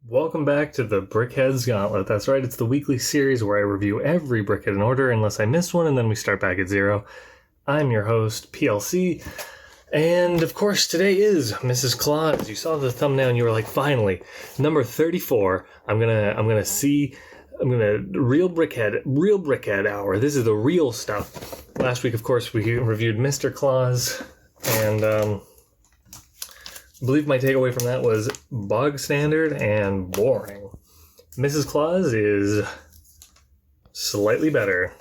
Welcome back to the Brickheadz Gauntlet. That's right, it's the weekly series where I review every brickhead in order unless I miss one and then we start back at zero. I'm your host, PLC, and of course today is Mrs. Claus. You saw the thumbnail and you were like, finally, number 34. I'm gonna real brickhead hour. This is the real stuff. Last week, of course, we reviewed Mr. Claus, and I believe my takeaway from that was bog standard and boring. Mrs. Claus is slightly better.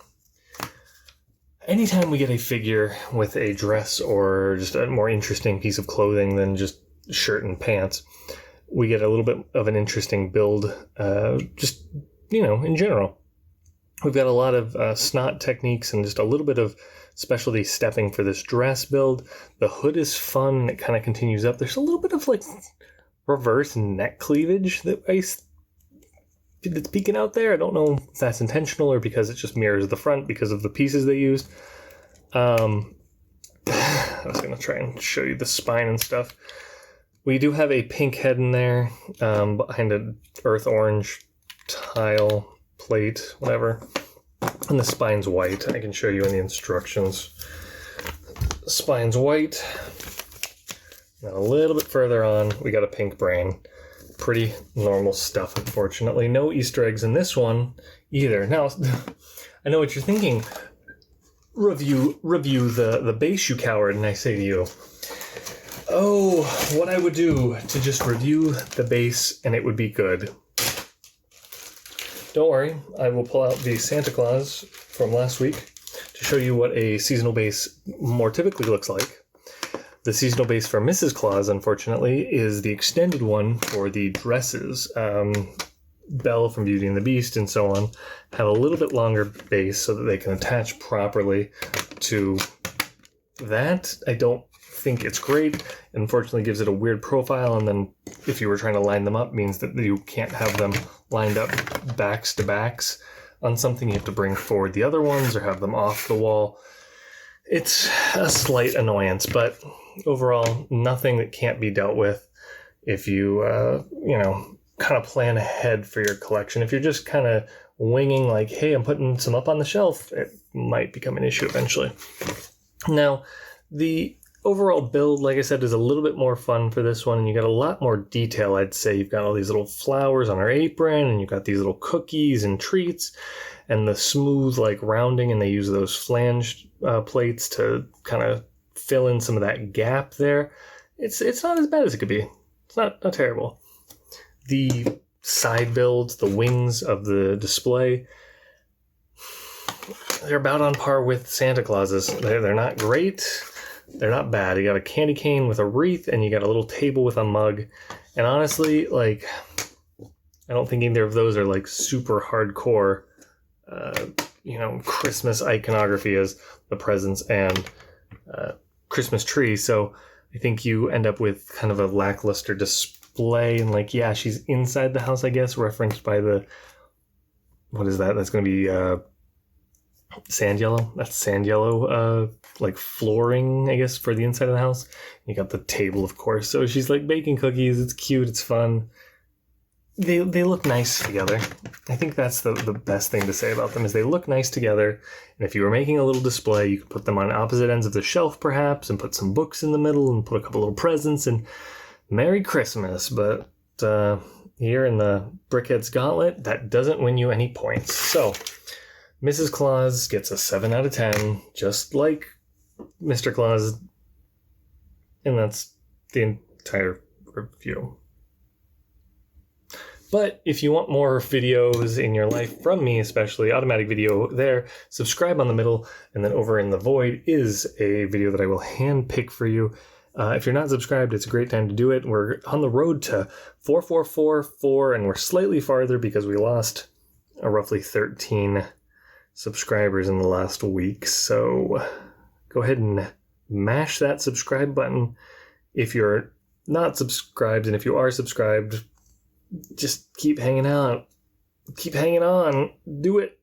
Anytime we get a figure with a dress or just a more interesting piece of clothing than just shirt and pants, we get a little bit of an interesting build, in general. We've got a lot of snot techniques and just a little bit of specialty stepping for this dress build. The hood is fun. It kind of continues up. There's a little bit of like reverse neck cleavage that's peeking out there. I don't know if that's intentional or because it just mirrors the front because of the pieces they used. I was going to try and show you the spine and stuff. We do have a pink head in there behind an earth orange tile plate, whatever. And the spine's white. I can show you in the instructions. The spine's white. Now a little bit further on, we got a pink brain. Pretty normal stuff, unfortunately. No Easter eggs in this one either. Now, I know what you're thinking. Review the base, you coward, and I say to you, oh, what I would do to just review the base and it would be good. Don't worry, I will pull out the Santa Claus from last week to show you what a seasonal base more typically looks like. The seasonal base for Mrs. Claus, unfortunately, is the extended one for the dresses. Belle from Beauty and the Beast and so on have a little bit longer base so that they can attach properly to that. I don't think it's great. It unfortunately gives it a weird profile, and then if you were trying to line them up, means that you can't have them lined up backs to backs on something. You have to bring forward the other ones or have them off the wall. It's a slight annoyance, but overall, nothing that can't be dealt with if you, kind of plan ahead for your collection. If you're just kind of winging like, hey, I'm putting some up on the shelf, it might become an issue eventually. Now, the overall build, like I said, is a little bit more fun for this one, and you got a lot more detail, I'd say. You've got all these little flowers on her apron, and you've got these little cookies and treats, and the smooth, like, rounding, and they use those flanged plates to kind of fill in some of that gap there. It's not as bad as it could be. It's not terrible. The side builds, the wings of the display, they're about on par with Santa Claus's. They're not great. They're not bad. You got a candy cane with a wreath, and you got a little table with a mug. And honestly, like, I don't think either of those are like super hardcore, Christmas iconography as the presents and Christmas tree. So I think you end up with kind of a lackluster display. And like, yeah, she's inside the house, I guess, referenced by what is that? That's going to be sand yellow. That's sand yellow, like flooring, I guess, for the inside of the house. You got the table, of course. So she's like baking cookies. It's cute. It's fun. They look nice together. I think that's the best thing to say about them is they look nice together. And if you were making a little display, you could put them on opposite ends of the shelf, perhaps, and put some books in the middle and put a couple little presents and Merry Christmas. But here in the Brickheadz Gauntlet, that doesn't win you any points. So Mrs. Claus gets a 7 out of 10, just like Mr. Claus, and that's the entire review. But if you want more videos in your life from me, especially automatic video there, subscribe on the middle, and then over in the void is a video that I will hand pick for you. If you're not subscribed, it's a great time to do it. We're on the road to 4444, and we're slightly farther because we lost roughly 13 subscribers in the last week. So go ahead and mash that subscribe button if you're not subscribed, and if you are subscribed, just keep hanging out. Keep hanging on. Do it.